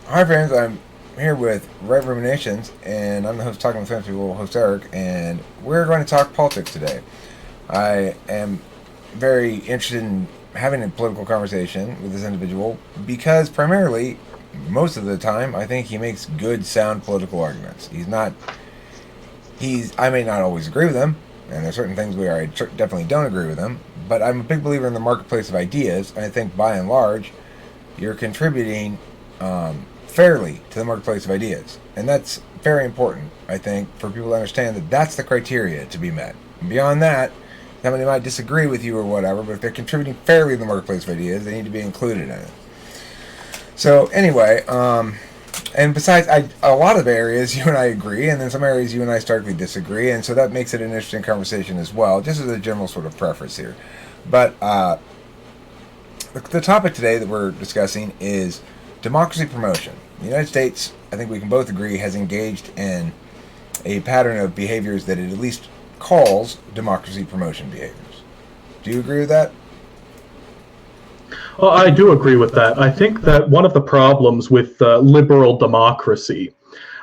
Hi, friends. I'm here with Red Ruminations, and I'm the host talking with famous people, host Eric, and we're going to talk politics today. I am very interested in having a political conversation with this individual because, primarily, most of the time, I think he makes good, sound political arguments. I may not always agree with him, and there's certain things where definitely don't agree with him, but I'm a big believer in the marketplace of ideas, and I think by and large, you're contributing fairly to the marketplace of ideas. And that's very important, I think, for people to understand that that's the criteria to be met. And beyond that, somebody might disagree with you or whatever, but if they're contributing fairly to the marketplace of ideas, they need to be included in it. So, anyway, and besides, a lot of areas you and I agree, and then some areas you and I starkly disagree, and so that makes it an interesting conversation as well, just as a general sort of preface here. But the topic today that we're discussing is democracy promotion. The United States, I think we can both agree, has engaged in a pattern of behaviors that it at least calls democracy promotion behaviors. Do you agree with that? Well, I do agree with that. I think that one of the problems with liberal democracy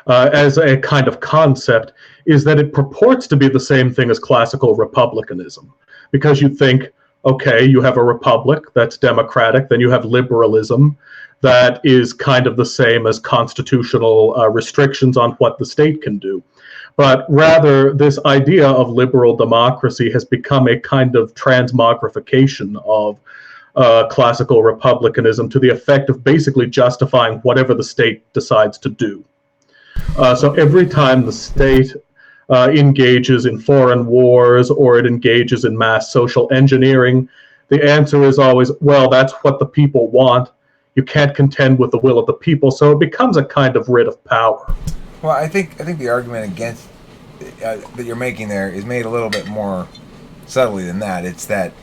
as a kind of concept is that it purports to be the same thing as classical republicanism. Because you think, okay, you have a republic that's democratic, then you have liberalism that is kind of the same as constitutional restrictions on what the state can do. But rather, this idea of liberal democracy has become a kind of transmogrification of classical republicanism to the effect of basically justifying whatever the state decides to do. So every time the state engages in foreign wars or it engages in mass social engineering, the answer is always, well, that's what the people want. You can't contend with the will of the people, so it becomes a kind of writ of power. Well, I think the argument against that you're making there is made a little bit more subtly than that. It's that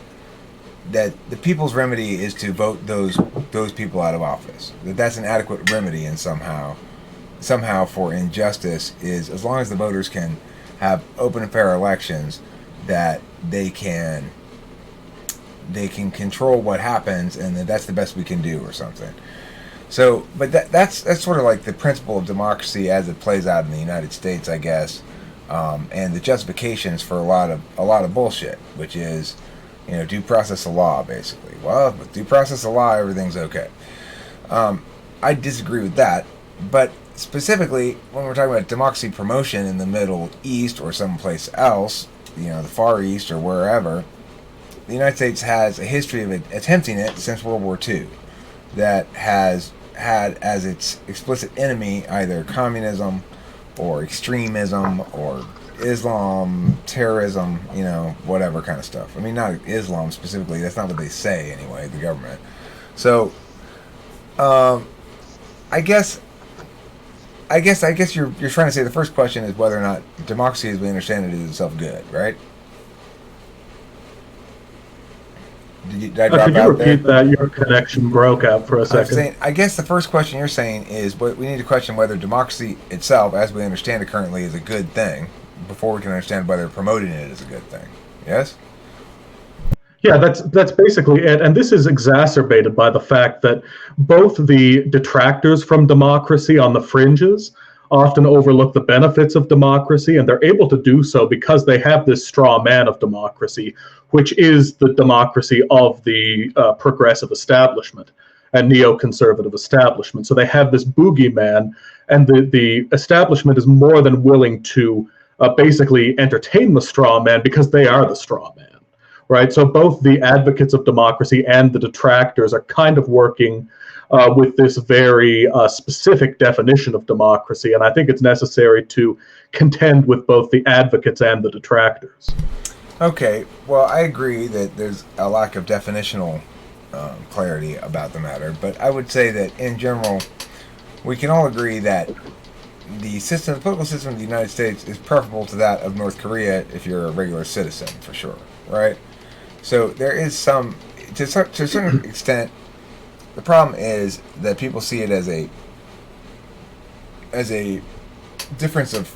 the people's remedy is to vote those people out of office. That's an adequate remedy, and somehow for injustice is as long as the voters can have open and fair elections, that they can control what happens, and that's the best we can do, or something. So, but that's sort of like the principle of democracy as it plays out in the United States, I guess, and the justifications for a lot of bullshit, which is, due process of law, basically. Well, with due process of law, everything's okay. I disagree with that, but specifically when we're talking about democracy promotion in the Middle East or someplace else, the Far East or wherever, the United States has a history of attempting it since World War II that has had as its explicit enemy either communism or extremism or Islam, terrorism, whatever kind of stuff. I mean, not Islam specifically. That's not what they say anyway, the government. So, I guess, you're trying to say the first question is whether or not democracy, as we understand it, is itself good, right? Did I drop Could you out there? repeat that? Your connection broke out for a I'm second. saying, I guess the first question you're saying is, but we need to question whether democracy itself, as we understand it currently, is a good thing before we can understand whether promoting it is a good thing. Yes? Yeah, that's basically it. And this is exacerbated by the fact that both the detractors from democracy on the fringes often overlook the benefits of democracy, and they're able to do so because they have this straw man of democracy, which is the democracy of the progressive establishment and neoconservative establishment. So they have this boogeyman, and the establishment is more than willing to basically entertain the straw man because they are the straw man. Right, so both the advocates of democracy and the detractors are kind of working with this very specific definition of democracy, and I think it's necessary to contend with both the advocates and the detractors. Okay, well, I agree that there's a lack of definitional clarity about the matter, but I would say that in general, we can all agree that the political system of the United States is preferable to that of North Korea if you're a regular citizen, for sure, right? So there is to a certain extent, the problem is that people see it as a difference of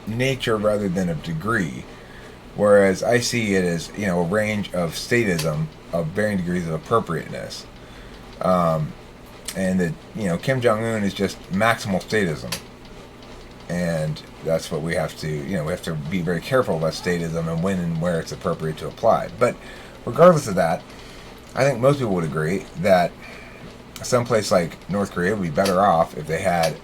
nature rather than of degree, whereas I see it as a range of statism of varying degrees of appropriateness. and that Kim Jong Un is just maximal statism, and that's what we have to we have to be very careful about statism and when and where it's appropriate to apply. But regardless of that, I think most people would agree that someplace like North Korea would be better off if they had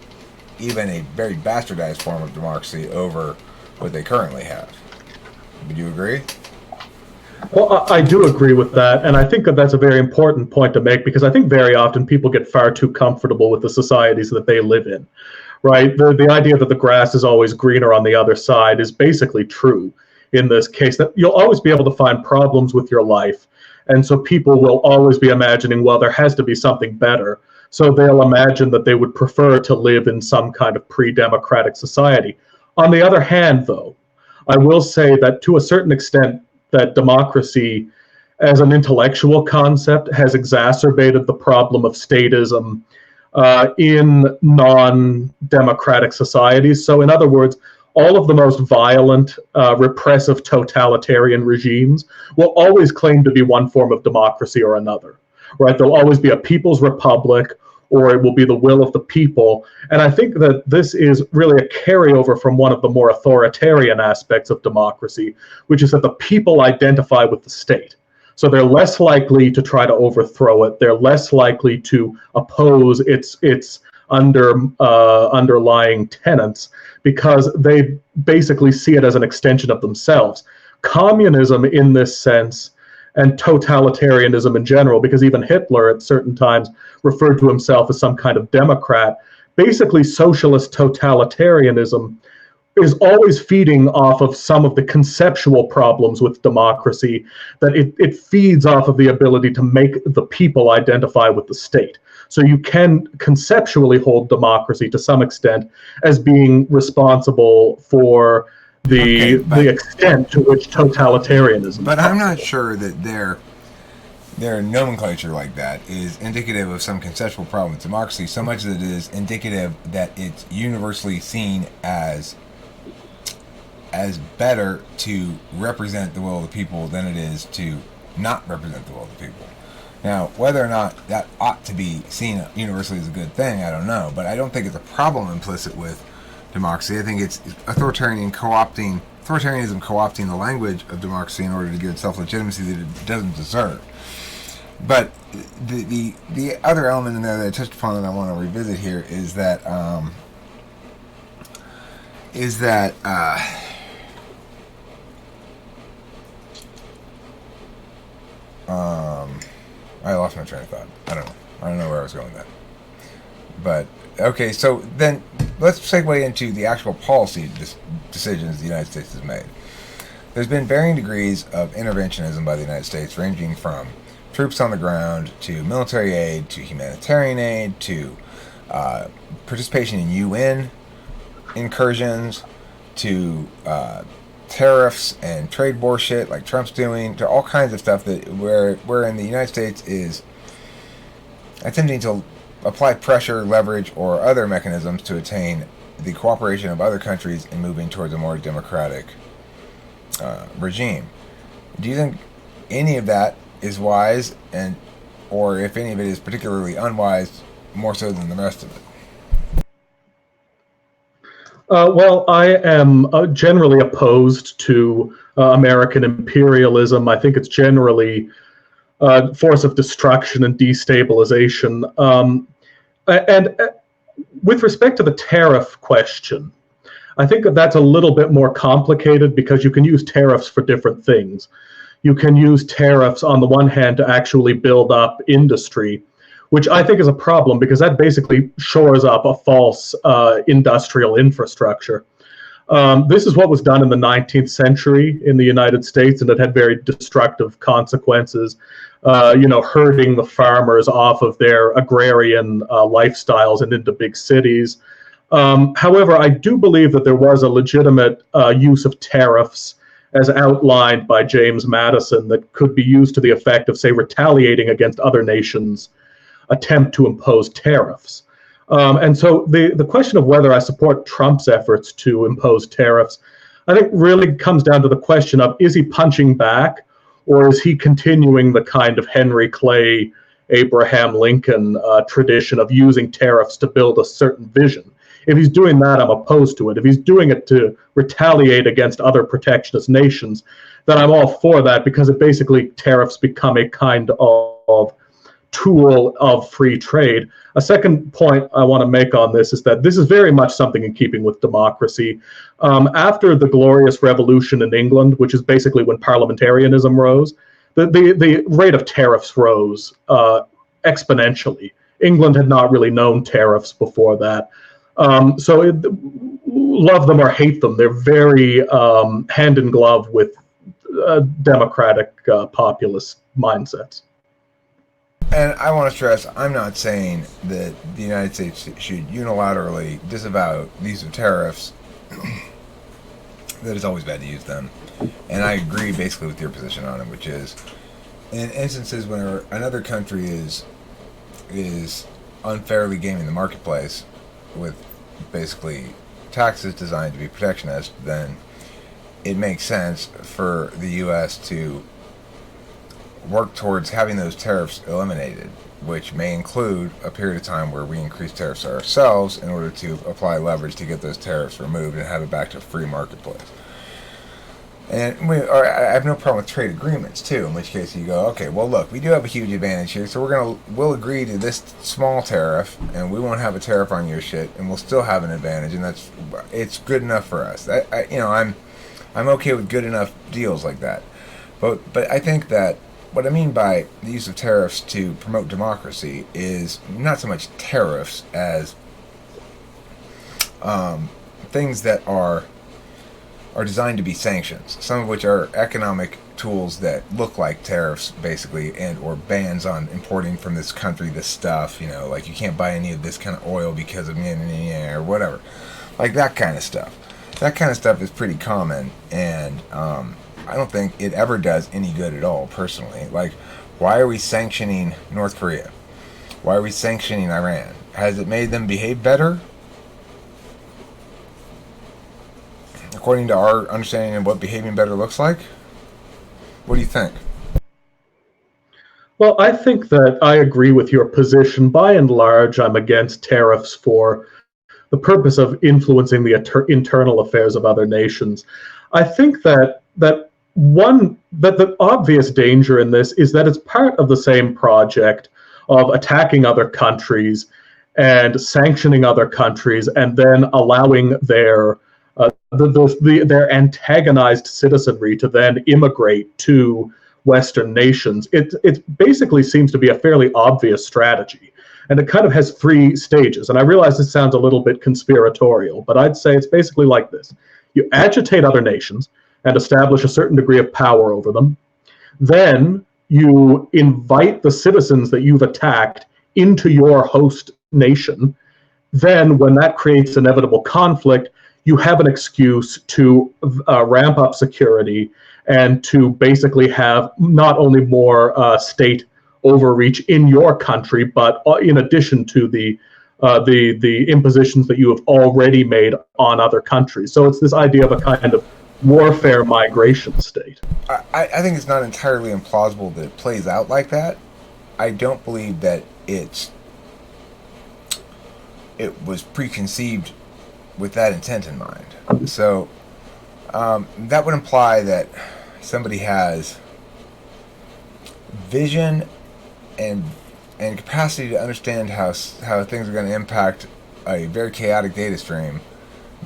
even a very bastardized form of democracy over what they currently have. Would you agree? Well, I do agree with that, and I think that that's a very important point to make, because I think very often people get far too comfortable with the societies that they live in, right? The idea that the grass is always greener on the other side is basically true in this case, that you'll always be able to find problems with your life, and so people will always be imagining, well, there has to be something better, so they'll imagine that they would prefer to live in some kind of pre-democratic society. On the other hand, though, I will say that to a certain extent, that democracy as an intellectual concept has exacerbated the problem of statism in non-democratic societies. So in other words, all of the most violent, repressive totalitarian regimes will always claim to be one form of democracy or another, right? There'll always be a people's republic, or it will be the will of the people. And I think that this is really a carryover from one of the more authoritarian aspects of democracy, which is that the people identify with the state. So they're less likely to try to overthrow it. They're less likely to oppose its underlying tenets, because they basically see it as an extension of themselves. Communism in this sense, and totalitarianism in general, because even Hitler at certain times referred to himself as some kind of Democrat. Basically, socialist totalitarianism is always feeding off of some of the conceptual problems with democracy, that it feeds off of the ability to make the people identify with the state. So you can conceptually hold democracy to some extent as being responsible for the extent to which totalitarianism. But I'm not sure that their nomenclature like that is indicative of some conceptual problem with democracy, so much as it is indicative that it's universally seen as better to represent the will of the people than it is to not represent the will of the people. Now, whether or not that ought to be seen universally as a good thing, I don't know, but I don't think it's a problem implicit with democracy. I think it's authoritarianism co-opting the language of democracy in order to give itself legitimacy that it doesn't deserve. But the other element in there that I touched upon that I want to revisit here is that I lost my train of thought. I don't know where I was going with that. But okay, so then let's segue into the actual policy decisions the United States has made. There's been varying degrees of interventionism by the United States, ranging from troops on the ground to military aid to humanitarian aid to participation in UN incursions to tariffs and trade war shit like Trump's doing, to all kinds of stuff that wherein the United States is attempting to apply pressure, leverage, or other mechanisms to attain the cooperation of other countries in moving towards a more democratic regime. Do you think any of that is wise, or if any of it is particularly unwise, more so than the rest of it? Well, I am generally opposed to American imperialism. I think it's generally a force of destruction and destabilization. And with respect to the tariff question, I think that that's a little bit more complicated, because you can use tariffs for different things. You can use tariffs on the one hand to actually build up industry, which I think is a problem, because that basically shores up a false industrial infrastructure. This is what was done in the 19th century in the United States, and it had very destructive consequences, herding the farmers off of their agrarian lifestyles and into big cities. However, I do believe that there was a legitimate use of tariffs, as outlined by James Madison, that could be used to the effect of, say, retaliating against other nations' attempt to impose tariffs. And so the question of whether I support Trump's efforts to impose tariffs, I think really comes down to the question of, is he punching back, or is he continuing the kind of Henry Clay Abraham Lincoln tradition of using tariffs to build a certain vision. If he's doing that, I'm opposed to it. If he's doing it to retaliate against other protectionist nations, then I'm all for that, because it basically tariffs become a kind of tool of free trade. A second point I want to make on this is that this is very much something in keeping with democracy. After the Glorious Revolution in England, which is basically when parliamentarianism rose, the rate of tariffs rose exponentially. England had not really known tariffs before that. Love them or hate them, they're very hand in glove with democratic populist mindsets. And I want to stress, I'm not saying that the United States should unilaterally disavow the use of tariffs, that it's always bad to use them. And I agree basically with your position on it, which is, in instances where another country is unfairly gaming the marketplace with basically taxes designed to be protectionist, then it makes sense for the U.S. to work towards having those tariffs eliminated, which may include a period of time where we increase tariffs ourselves in order to apply leverage to get those tariffs removed and have it back to a free marketplace. And I have no problem with trade agreements too, in which case you go, okay, well look, we do have a huge advantage here, so we'll agree to this small tariff, and we won't have a tariff on your shit, and we'll still have an advantage, and it's good enough for us. I'm okay with good enough deals like that. But I think that what I mean by the use of tariffs to promote democracy is not so much tariffs as things that are designed to be sanctions, some of which are economic tools that look like tariffs, basically, and or bans on importing from this country this stuff, like you can't buy any of this kind of oil because of or whatever, like that kind of stuff. That kind of stuff is pretty common, and I don't think it ever does any good at all, personally. Like, why are we sanctioning North Korea? Why are we sanctioning Iran? Has it made them behave better? According to our understanding of what behaving better looks like? What do you think? Well, I think that I agree with your position. By and large, I'm against tariffs for the purpose of influencing the internal affairs of other nations. I think that the obvious danger in this is that it's part of the same project of attacking other countries and sanctioning other countries, and then allowing their antagonized citizenry to then immigrate to Western nations. It basically seems to be a fairly obvious strategy, and it kind of has three stages. And I realize this sounds a little bit conspiratorial, but I'd say it's basically like this. You agitate other nations and establish a certain degree of power over them. Then you invite the citizens that you've attacked into your host nation. Then, when that creates inevitable conflict, you have an excuse to ramp up security and to basically have not only more state overreach in your country, but in addition to the impositions that you have already made on other countries. So it's this idea of a kind of warfare migration state. I think it's not entirely implausible that it plays out like that. I don't believe that it was preconceived with that intent in mind. So that would imply that somebody has vision and capacity to understand how things are going to impact a very chaotic data stream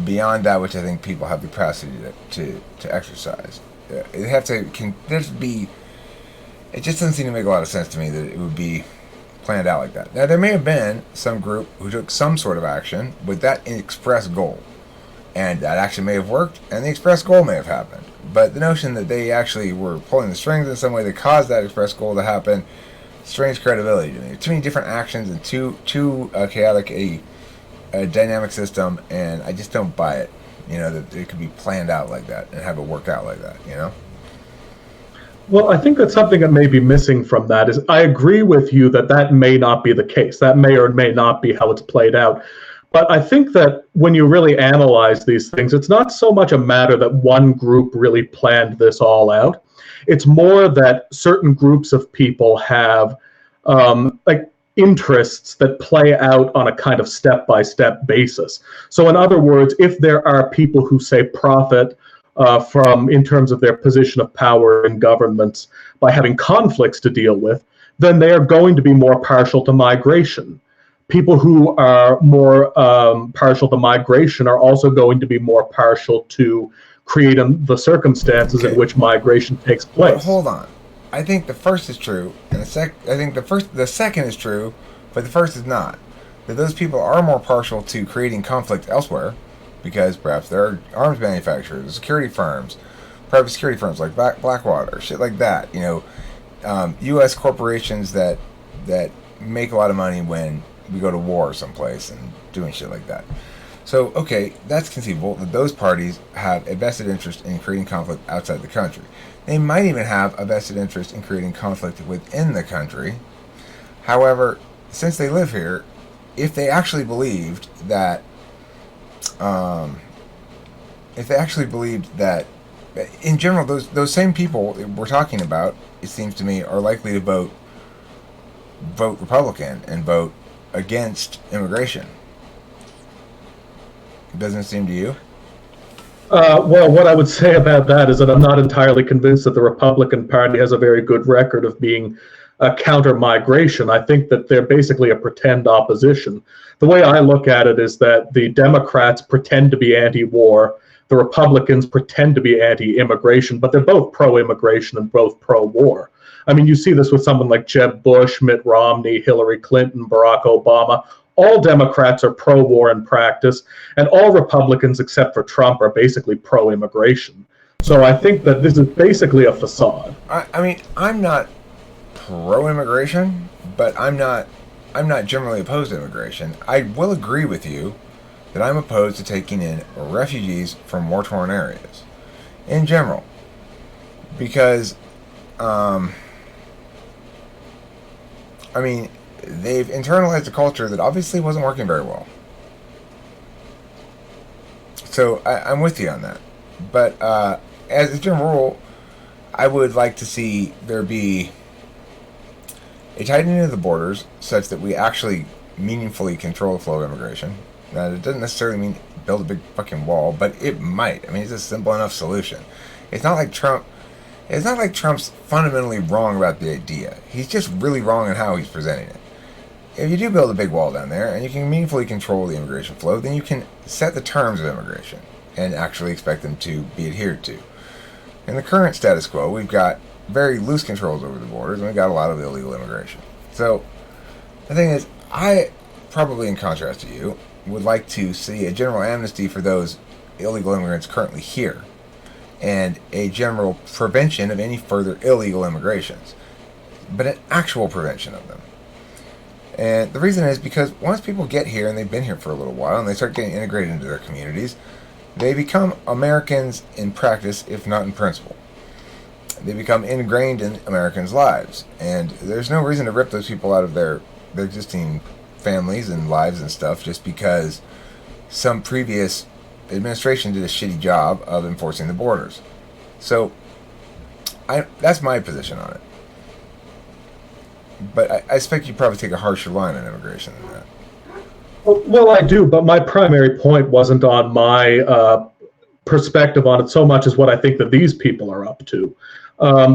beyond that which I think people have the capacity to exercise. It just doesn't seem to make a lot of sense to me that it would be planned out like that. Now, there may have been some group who took some sort of action with that express goal, and that action may have worked, and the express goal may have happened. But the notion that they actually were pulling the strings in some way that caused that express goal to happen, strains credibility to me. Too many different actions and too chaotic a dynamic system, and I just don't buy it. That it could be planned out like that and have it work out like that. Well, I think that something that may be missing from that is I agree with you that may not be the case. That may or may not be how it's played out. But I think that when you really analyze these things, it's not so much a matter that one group really planned this all out. It's more that certain groups of people have like interests that play out on a kind of step-by-step basis. So in other words, if there are people who say profit from in terms of their position of power in governments by having conflicts to deal with, then they are going to be more partial to migration. People who are more partial to migration are also going to be more partial to creating the circumstances in which migration takes place. But hold on. I think the first is true, and I think the second is true, but the first is not. That those people are more partial to creating conflict elsewhere, because perhaps there are arms manufacturers, security firms, private security firms like Blackwater, shit like that. U.S. corporations that make a lot of money when we go to war someplace and doing shit like that. So, okay, that's conceivable that those parties have a vested interest in creating conflict outside the country. They might even have a vested interest in creating conflict within the country. However, since they live here, if they actually believed that, in general, those same people we're talking about, it seems to me, are likely to vote Republican and vote against immigration. Doesn't it seem to you? Well, what I would say about that is that I'm not entirely convinced that the Republican Party has a very good record of being counter-migration. I think that they're basically a pretend opposition. The way I look at it is that the Democrats pretend to be anti-war, the Republicans pretend to be anti-immigration, but they're both pro-immigration and both pro-war. I mean, you see this with someone like Jeb Bush, Mitt Romney, Hillary Clinton, Barack Obama. All Democrats are pro-war in practice, and all Republicans, except for Trump, are basically pro-immigration. So I think that this is basically a facade. I mean, I'm not pro-immigration, but I'm not generally opposed to immigration. I will agree with you that I'm opposed to taking in refugees from war-torn areas, in general, because, they've internalized a culture that obviously wasn't working very well. So I'm with you on that. But as a general rule, I would like to see there be a tightening of the borders such that we actually meaningfully control the flow of immigration. Now, it doesn't necessarily mean build a big fucking wall, but it might. I mean, it's a simple enough solution. It's not like Trump's fundamentally wrong about the idea. He's just really wrong in how he's presenting it. If you do build a big wall down there and you can meaningfully control the immigration flow, then you can set the terms of immigration and actually expect them to be adhered to. In the current status quo, we've got very loose controls over the borders and we've got a lot of illegal immigration. So the thing is, I, probably in contrast to you, would like to see a general amnesty for those illegal immigrants currently here and a general prevention of any further illegal immigrations, but an actual prevention of them. And the reason is because once people get here and they've been here for a little while and they start getting integrated into their communities, they become Americans in practice, if not in principle. They become ingrained in Americans' lives, and there's no reason to rip those people out of their existing families and lives and stuff just because some previous administration did a shitty job of enforcing the borders. So that's my position on it. But I expect you probably take a harsher line on immigration than that. Well, I do, but my primary point wasn't on my perspective on it so much as what I think that these people are up to.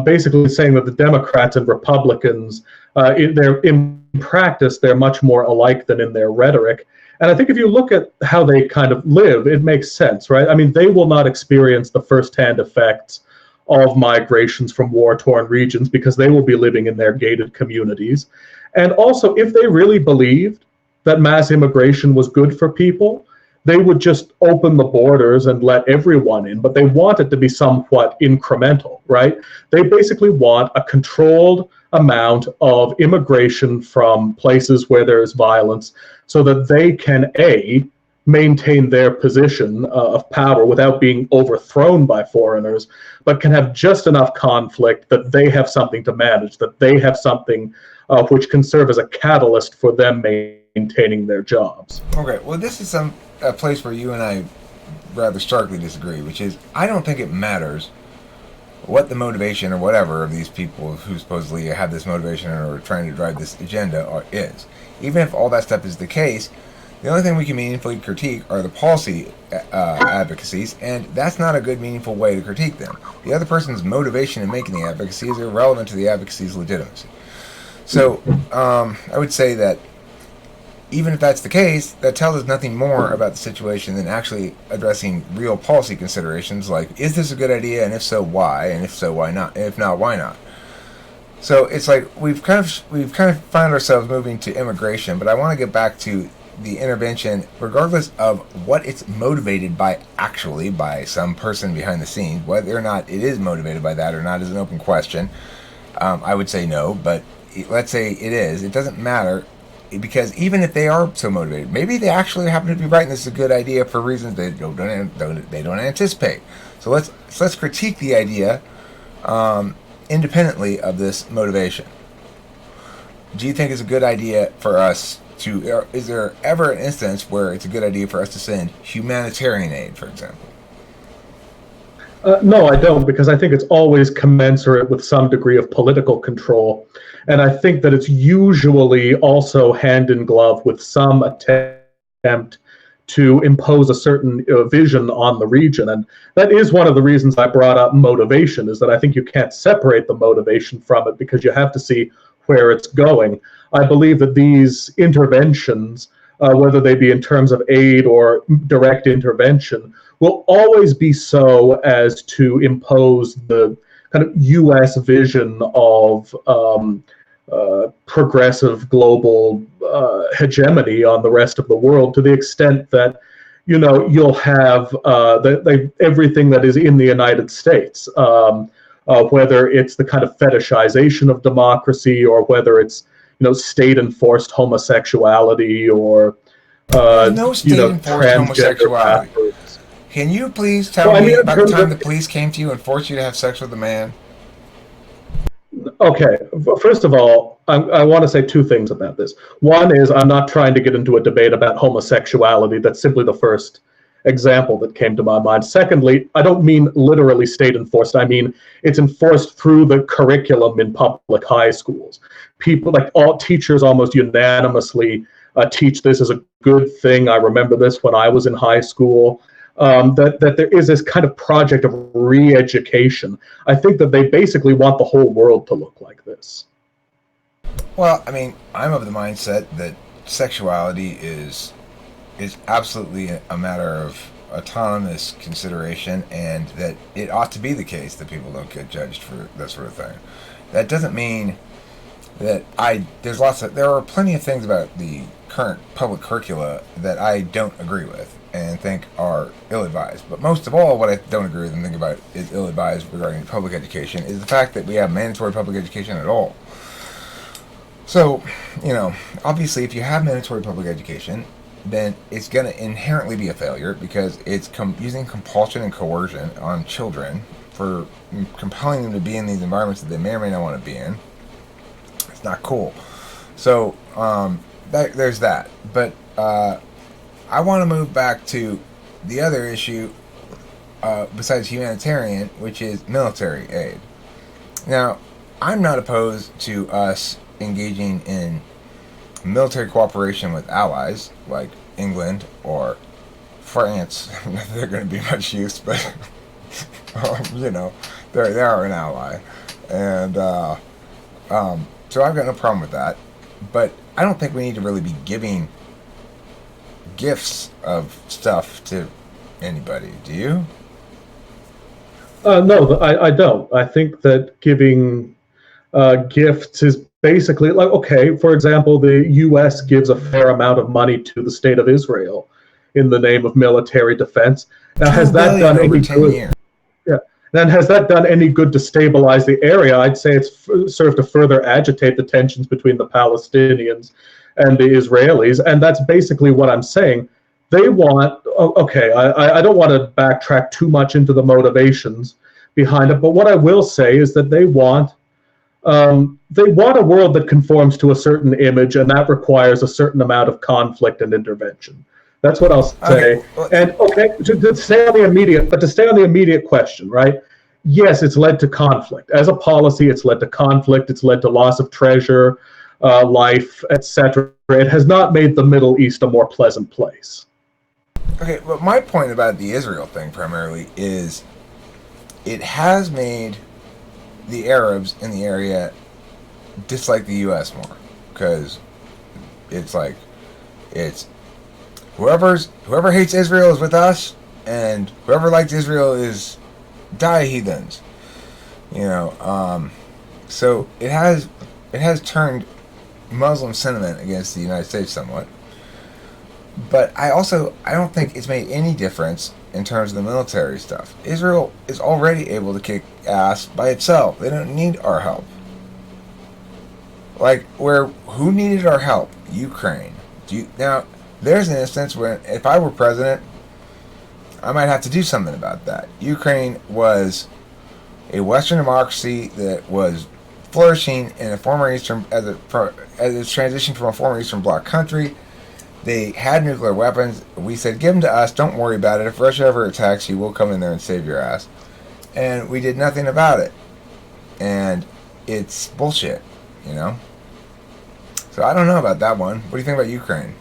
Basically saying that the Democrats and Republicans, in practice, they're much more alike than in their rhetoric. And I think if you look at how they kind of live, it makes sense, right? I mean, they will not experience the firsthand effects of migrations from war-torn regions because they will be living in their gated communities. And also, if they really believed that mass immigration was good for people, they would just open the borders and let everyone in, but they want it to be somewhat incremental, right? They basically want a controlled amount of immigration from places where there is violence so that they can, A, maintain their position of power without being overthrown by foreigners, but can have just enough conflict that they have something to manage, that they have something which can serve as a catalyst for them maintaining their jobs. Okay, well, this is a place where you and I rather starkly disagree, which is I don't think it matters what the motivation or whatever of these people who supposedly have this motivation or are trying to drive this agenda is. Even if all that stuff is the case, the only thing we can meaningfully critique are the policy advocacies, and that's not a good, meaningful way to critique them. The other person's motivation in making the advocacy is irrelevant to the advocacy's legitimacy. So, I would say that even if that's the case, that tells us nothing more about the situation than actually addressing real policy considerations like, is this a good idea, and if so, why, and if so, why not, and if not, why not? So it's like we've kind of found ourselves moving to immigration, but I want to get back to the intervention, regardless of what it's motivated by, actually by some person behind the scenes. Whether or not it is motivated by that or not is an open question. I would say no, but let's say it is. It doesn't matter, because even if they are so motivated, maybe they actually happen to be right and this is a good idea for reasons they don't anticipate. So let's critique the idea independently of this motivation. Do you think it's a good idea for us to, is there ever an instance where it's a good idea for us to send humanitarian aid, for example? No, I don't, because I think it's always commensurate with some degree of political control. And I think that it's usually also hand in glove with some attempt to impose a certain vision on the region. And that is one of the reasons I brought up motivation, is that I think you can't separate the motivation from it, because you have to see where it's going. I believe that these interventions, whether they be in terms of aid or direct intervention, will always be so as to impose the kind of U.S. vision of progressive global hegemony on the rest of the world, to the extent that, you know, you'll have everything that is in the United States, whether it's the kind of fetishization of democracy, or whether it's, you know, state-enforced homosexuality, or no state-enforced homosexuality. Can you please tell me about the time the police came to you and forced you to have sex with a man? Okay, first of all, I want to say two things about this. One is, I'm not trying to get into a debate about homosexuality. That's simply the first example that came to my mind. Secondly, I don't mean literally state-enforced. I mean it's enforced through the curriculum in public high schools. People, like all teachers, almost unanimously teach this as a good thing. I remember this when I was in high school. That there is this kind of project of re-education. I think that they basically want the whole world to look like this. Well, I mean, I'm of the mindset that sexuality is absolutely a matter of autonomous consideration, and that it ought to be the case that people don't get judged for that sort of thing. That doesn't mean that there are plenty of things about the current public curricula that I don't agree with and think are ill-advised. But most of all, what I don't agree with and think about is ill-advised regarding public education is the fact that we have mandatory public education at all. So, you know, obviously if you have mandatory public education, then it's going to inherently be a failure, because it's using compulsion and coercion on children for compelling them to be in these environments that they may or may not want to be in. It's not cool. So, there's that. But I want to move back to the other issue besides humanitarian, which is military aid. Now, I'm not opposed to us engaging in military cooperation with allies like England or France. They're going to be much use, but you know, they are an ally, and so I've got no problem with that. But I don't think we need to really be giving gifts of stuff to anybody. Do you? No, I don't. I think that giving gifts is basically like, okay, for example, the U.S. gives a fair amount of money to the state of Israel in the name of military defense. Now, has that done any good? Years. Yeah. Then has that done any good to stabilize the area? I'd say it's served to further agitate the tensions between the Palestinians and the Israelis, and that's basically what I'm saying. They want, okay, I don't want to backtrack too much into the motivations behind it, but what I will say is that they want a world that conforms to a certain image, and that requires a certain amount of conflict and intervention. That's what I'll say. Okay. And okay, to stay on the immediate question, right? yes, it's led to conflict. As a policy, it's led to conflict. It's led to loss of treasure, life, etc. It has not made the Middle East a more pleasant place. Okay, but my point about the Israel thing primarily is it has made the Arabs in the area dislike the U.S. more, because it's like it's whoever hates Israel is with us, and whoever likes Israel is die heathens. So it has turned Muslim sentiment against the United States somewhat. But I don't think it's made any difference in terms of the military stuff. Israel is already able to kick ass by itself. They don't need our help. Like, who needed our help? Ukraine. Now, there's an instance where if I were president, I might have to do something about that. Ukraine was a Western democracy that was flourishing in a former Eastern, as it transitioned from a former Eastern Bloc country. They had nuclear weapons. We said, give them to us. Don't worry about it. If Russia ever attacks you, we'll come in there and save your ass. And we did nothing about it. And it's bullshit, So I don't know about that one. What do you think about Ukraine?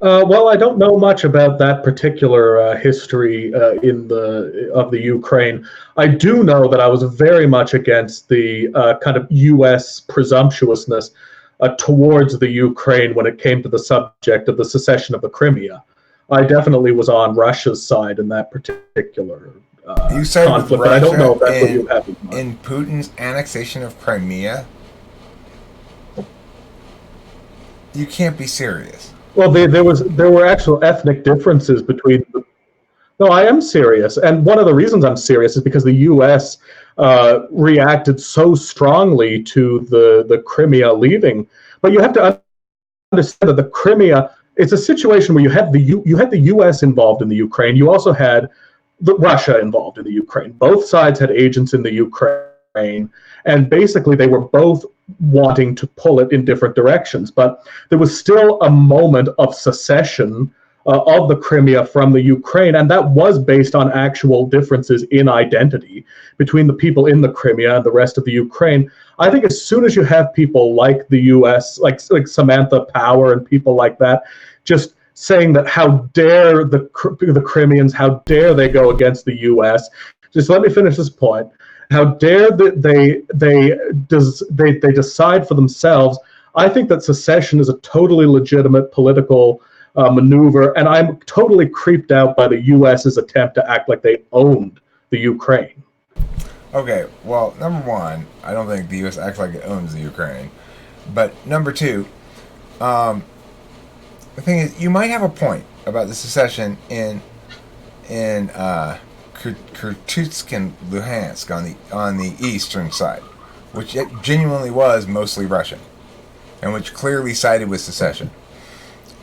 Well, I don't know much about that particular history of the Ukraine. I do know that I was very much against the kind of U.S. presumptuousness towards the Ukraine when it came to the subject of the secession of the Crimea. I definitely was on Russia's side in that particular you conflict, but I don't know if that's what you have in Putin's annexation of Crimea. You can't be serious. Well, there were actual ethnic differences between. No, I am serious, and one of the reasons I'm serious is because the U.S. Reacted so strongly to the Crimea leaving. But you have to understand that the Crimea, it's a situation where you had the U.S. involved in the Ukraine. You also had Russia involved in the Ukraine. Both sides had agents in the Ukraine, and basically they were both wanting to pull it in different directions. But there was still a moment of secession of the Crimea from the Ukraine, and that was based on actual differences in identity between the people in the Crimea and the rest of the Ukraine. I think as soon as you have people like the U.S., like Samantha Power and people like that, just saying that how dare the Crimeans, how dare they go against the U.S. Just let me finish this point. How dare they decide for themselves? I think that secession is a totally legitimate political maneuver, and I'm totally creeped out by the U.S.'s attempt to act like they owned the Ukraine. Okay, well, number one, I don't think the U.S. acts like it owns the Ukraine. But number two, the thing is, you might have a point about the secession in Kursk and Luhansk on the eastern side, which it genuinely was mostly Russian, and which clearly sided with secession.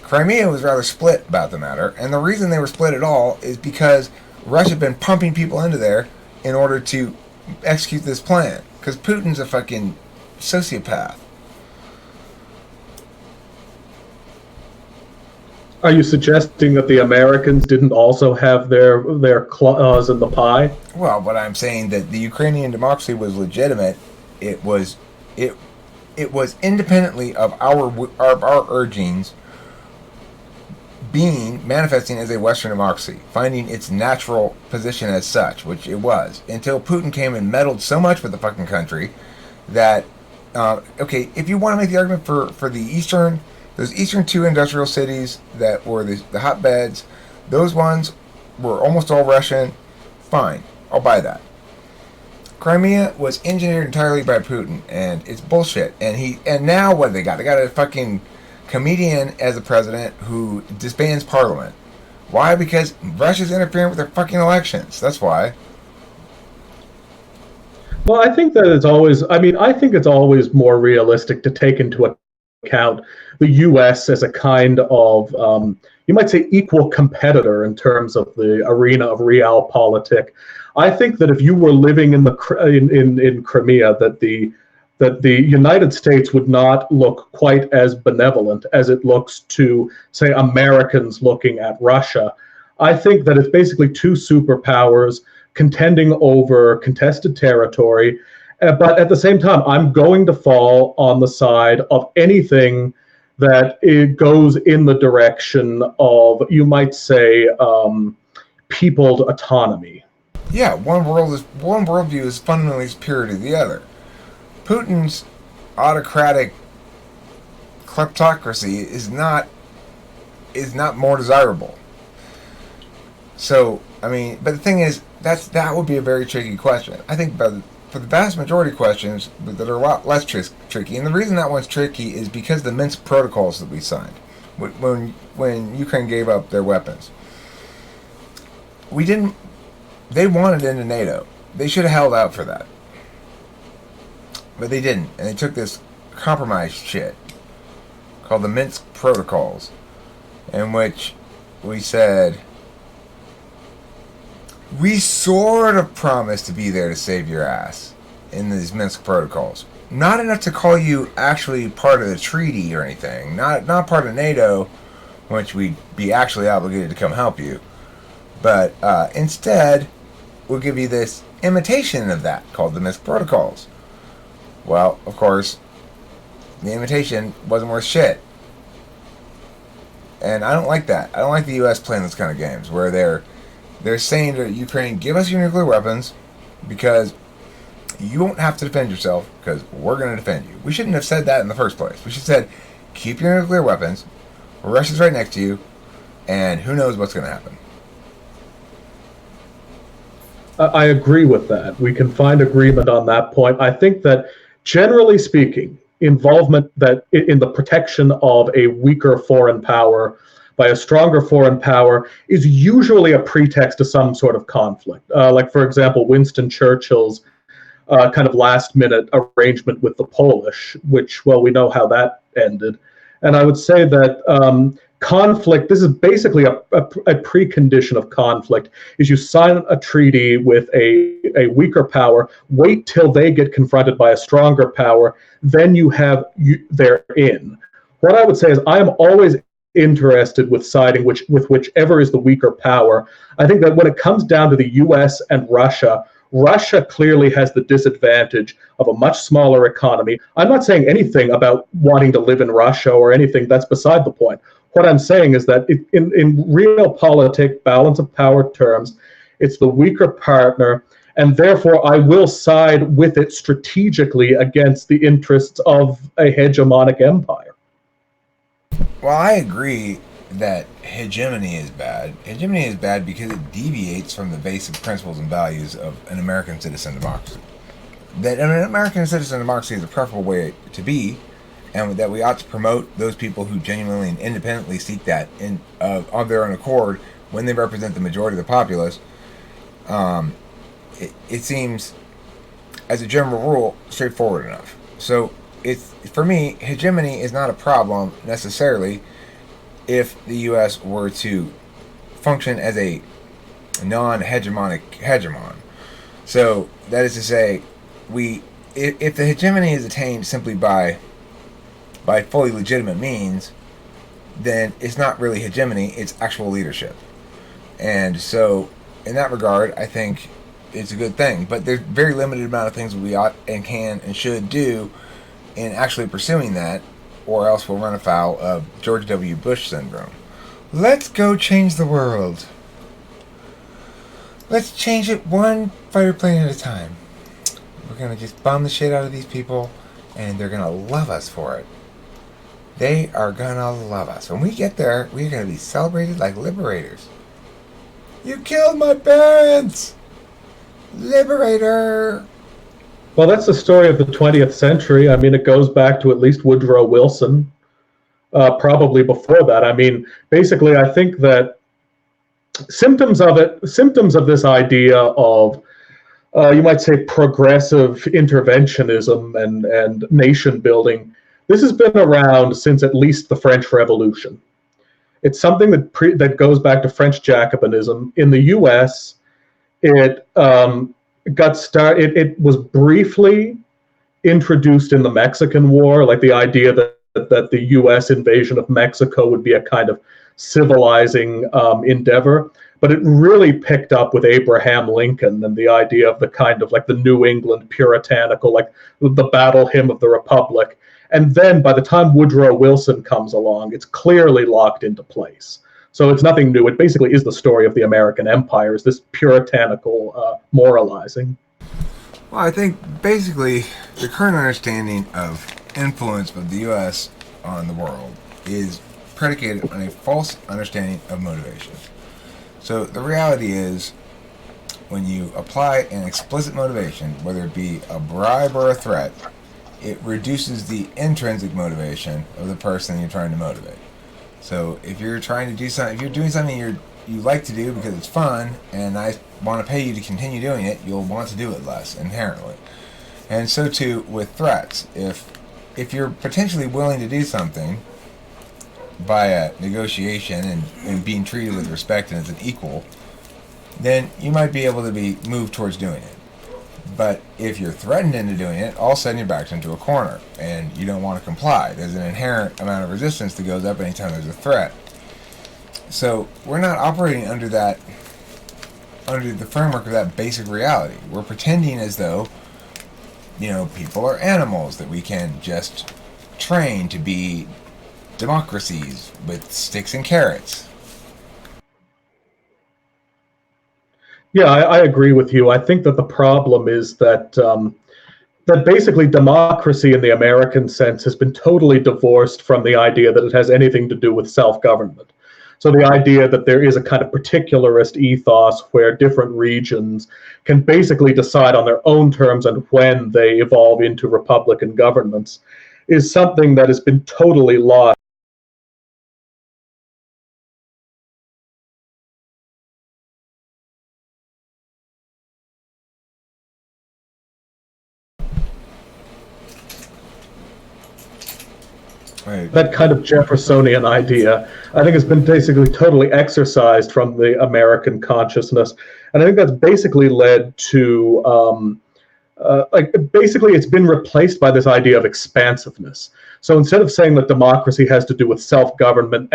Crimea was rather split about the matter, and the reason they were split at all is because Russia had been pumping people into there in order to execute this plan, because Putin's a fucking sociopath. Are you suggesting that the Americans didn't also have their claws in the pie? Well, but I'm saying that the Ukrainian democracy was legitimate. It was independently of our urgings, manifesting as a Western democracy, finding its natural position as such, which it was, until Putin came and meddled so much with the fucking country that, okay, if you want to make the argument for those eastern two industrial cities that were the hotbeds, those ones were almost all Russian, fine, I'll buy that. Crimea was engineered entirely by Putin, and it's bullshit. And now what they got? They got a fucking comedian as a president who disbands parliament. Why? Because Russia's interfering with their fucking elections. That's why. Well, I think that I think it's always more realistic to take into account the U.S. as a kind of, you might say, equal competitor in terms of the arena of realpolitik. I think that if you were living in Crimea, that the United States would not look quite as benevolent as it looks to, say, Americans looking at Russia. I think that it's basically two superpowers contending over contested territory. But at the same time, I'm going to fall on the side of anything that it goes in the direction of, you might say, peopled autonomy. Yeah, one worldview is fundamentally superior to the other. Putin's autocratic kleptocracy is not more desirable. So, I mean, but the thing is, that would be a very tricky question. I think for the vast majority of questions that are a lot less tricky, and the reason that one's tricky is because the Minsk Protocols that we signed when Ukraine gave up their weapons. They wanted into NATO. They should have held out for that. But they didn't. And they took this compromise shit called the Minsk Protocols, in which we said, we sort of promised to be there to save your ass in these Minsk Protocols. Not enough to call you actually part of the treaty or anything. Not part of NATO, which we'd be actually obligated to come help you. But instead, we'll give you this imitation of that called the Minsk Protocols. Well, of course, the imitation wasn't worth shit. And I don't like that. I don't like the U.S. playing those kind of games where they're saying to Ukraine, give us your nuclear weapons because you won't have to defend yourself because we're going to defend you. We shouldn't have said that in the first place. We should have said, keep your nuclear weapons. Russia's right next to you, and who knows what's going to happen. I agree with that. We can find agreement on that point. I think that, generally speaking, involvement that in the protection of a weaker foreign power by a stronger foreign power is usually a pretext to some sort of conflict. Like, for example, Winston Churchill's kind of last-minute arrangement with the Polish, which, well, we know how that ended. And I would say that conflict, this is basically a precondition of conflict, is you sign a treaty with a weaker power, wait till they get confronted by a stronger power, then they're in. What I would say is I am always interested with siding with whichever is the weaker power. I think that when it comes down to the US and Russia clearly has the disadvantage of a much smaller economy. I'm not saying anything about wanting to live in Russia or anything. That's beside the point. What I'm saying is that in realpolitik, balance of power terms, it's the weaker partner, and therefore I will side with it strategically against the interests of a hegemonic empire. Well, I agree that hegemony is bad. Hegemony is bad because it deviates from the basic principles and values of an American citizen democracy. That an American citizen democracy is a preferable way to be, and that we ought to promote those people who genuinely and independently seek that of their own accord when they represent the majority of the populace. It seems, as a general rule, straightforward enough. So for me, hegemony is not a problem necessarily if the U.S. were to function as a non-hegemonic hegemon. So that is to say, if the hegemony is attained simply by fully legitimate means, then it's not really hegemony, it's actual leadership. And so, in that regard, I think it's a good thing. But there's very limited amount of things we ought and can and should do in actually pursuing that, or else we'll run afoul of George W. Bush syndrome. Let's go change the world. Let's change it one fighter plane at a time. We're going to just bomb the shit out of these people, and they're going to love us for it. They are going to love us. When we get there, we're going to be celebrated like liberators. You killed my parents! Liberator! Well, that's the story of the 20th century. I mean, it goes back to at least Woodrow Wilson, probably before that. I mean, basically, I think that symptoms of this idea of, you might say, progressive interventionism and nation building, this has been around since at least the French Revolution. It's something that goes back to French Jacobinism. In the U.S., it was briefly introduced in the Mexican War, like the idea that the U.S. invasion of Mexico would be a kind of civilizing endeavor. but it really picked up with Abraham Lincoln and the idea of the kind of like the New England puritanical, like the battle hymn of the Republic. And then by the time Woodrow Wilson comes along, it's clearly locked into place. So it's nothing new. It basically is the story of the American empire, is this puritanical moralizing. Well, I think basically the current understanding of influence of the U.S. on the world is predicated on a false understanding of motivation. So the reality is, when you apply an explicit motivation, whether it be a bribe or a threat, it reduces the intrinsic motivation of the person you're trying to motivate. So if you're trying to do something, if you're doing something you like to do because it's fun, and I want to pay you to continue doing it, you'll want to do it less inherently. And so too with threats. If you're potentially willing to do something via negotiation and being treated with respect and as an equal, then you might be able to be moved towards doing it. But if you're threatened into doing it, all of a sudden you're backed into a corner and you don't want to comply. There's an inherent amount of resistance that goes up anytime there's a threat. So we're not operating under the framework of that basic reality. We're pretending as though, people are animals that we can just train to be democracies with sticks and carrots. Yeah, I agree with you. I think that the problem is that basically democracy in the American sense has been totally divorced from the idea that it has anything to do with self-government. So the idea that there is a kind of particularist ethos where different regions can basically decide on their own terms and when they evolve into republican governments is something that has been totally lost. Right. That kind of Jeffersonian idea, I think, has been basically totally exercised from the American consciousness, and I think that's basically led to basically it's been replaced by this idea of expansiveness. So instead of saying that democracy has to do with self-government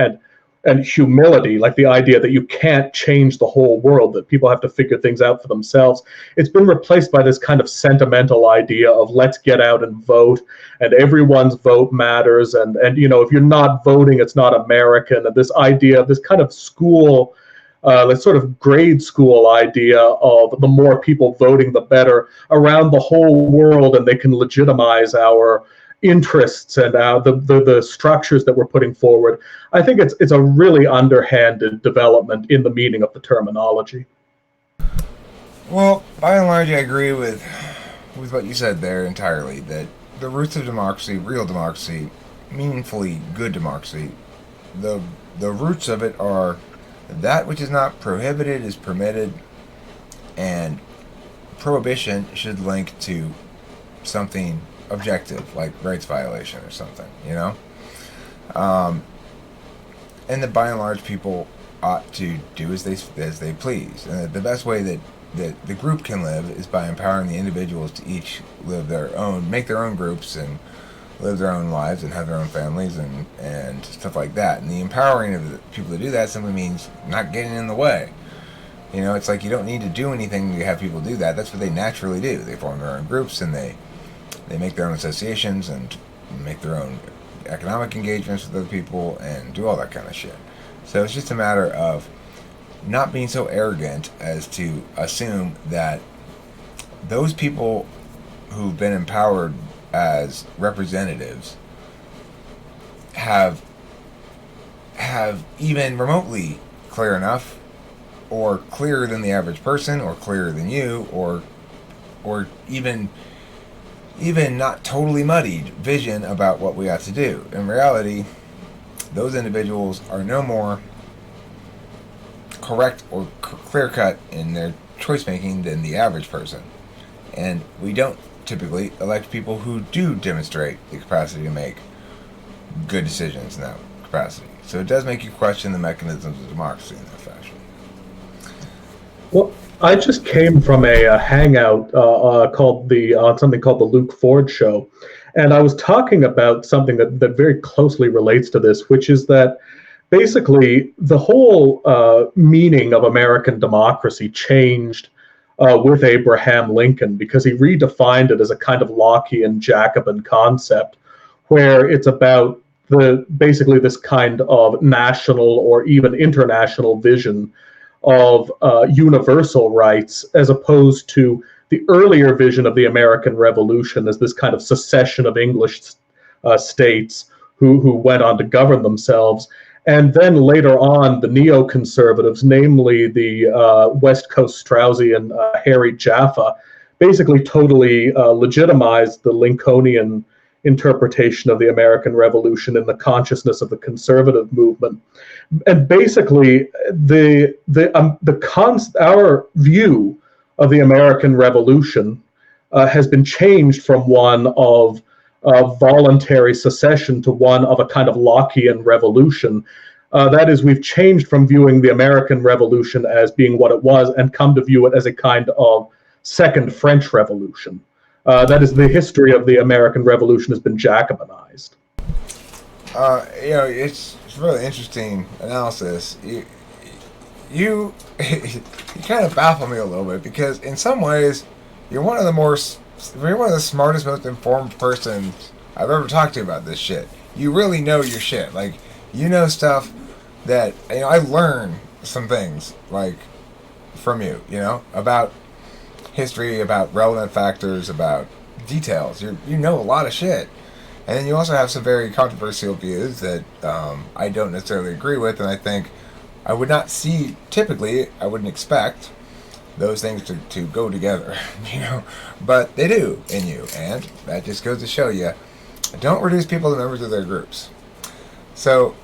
and humility, like the idea that you can't change the whole world, that people have to figure things out for themselves, it's been replaced by this kind of sentimental idea of let's get out and vote, and everyone's vote matters, and if you're not voting, it's not American, and this idea of this kind of school, this sort of grade school idea of the more people voting, the better around the whole world, and they can legitimize our interests and the structures that we're putting forward. I think it's a really underhanded development in the meaning of the terminology. Well, by and large, I agree with what you said there entirely, that the roots of democracy, real democracy, meaningfully good democracy, the roots of it are that which is not prohibited is permitted, and prohibition should link to something objective, like rights violation or something, and that by and large people ought to do as they please. And the best way that the group can live is by empowering the individuals to each make their own groups and live their own lives and have their own families and stuff like that. And the empowering of the people to do that simply means not getting in the way. It's like you don't need to do anything to have people do that. That's what they naturally do. They form their own groups and they make their own associations and make their own economic engagements with other people and do all that kind of shit. So it's just a matter of not being so arrogant as to assume that those people who've been empowered as representatives have even remotely clear enough, or clearer than the average person, or clearer than you, or even not totally muddied vision about what we ought to do. In reality, those individuals are no more correct or clear-cut in their choice making than the average person. And we don't typically elect people who do demonstrate the capacity to make good decisions in that capacity. So it does make you question the mechanisms of democracy in that fashion. Well, I just came from a hangout called something called the Luke Ford Show, and I was talking about something that very closely relates to this, which is that basically the whole meaning of American democracy changed with Abraham Lincoln, because he redefined it as a kind of Lockean Jacobin concept, where it's about basically this kind of national or even international vision of universal rights, as opposed to the earlier vision of the American Revolution as this kind of secession of English states who went on to govern themselves. And then later on, the neoconservatives, namely the West Coast Straussian Harry Jaffa, basically totally legitimized the Lincolnian interpretation of the American Revolution in the consciousness of the conservative movement. And basically, our view of the American Revolution has been changed from one of voluntary secession to one of a kind of Lockean revolution. That is, we've changed from viewing the American Revolution as being what it was and come to view it as a kind of second French Revolution. That is, the history of the American Revolution has been Jacobinized. It's really interesting analysis. You kind of baffle me a little bit, because in some ways you're one of the smartest, most informed persons I've ever talked to about this shit. You really know your shit. Like, you know stuff that, I learn some things, like, from you, about history, about relevant factors, about details. You know a lot of shit. And then you also have some very controversial views that I don't necessarily agree with, and I think I would not see, typically, I wouldn't expect those things to go together, but they do in you, and that just goes to show you, don't reduce people to members of their groups. So,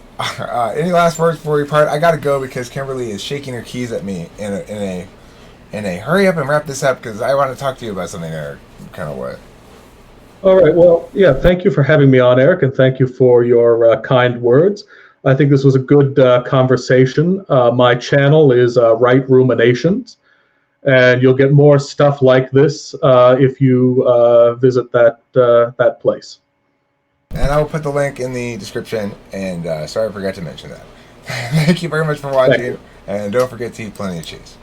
any last words before we part? I gotta go because Kimberly is shaking her keys at me in a hurry up and wrap this up, because I want to talk to you about something there, kind of way. All right. Well, yeah, thank you for having me on, Eric, and thank you for your kind words. I think this was a good conversation. My channel is Right Ruminations, and you'll get more stuff like this if you visit that place. And I will put the link in the description, and sorry I forgot to mention that. Thank you very much for watching, and don't forget to eat plenty of cheese.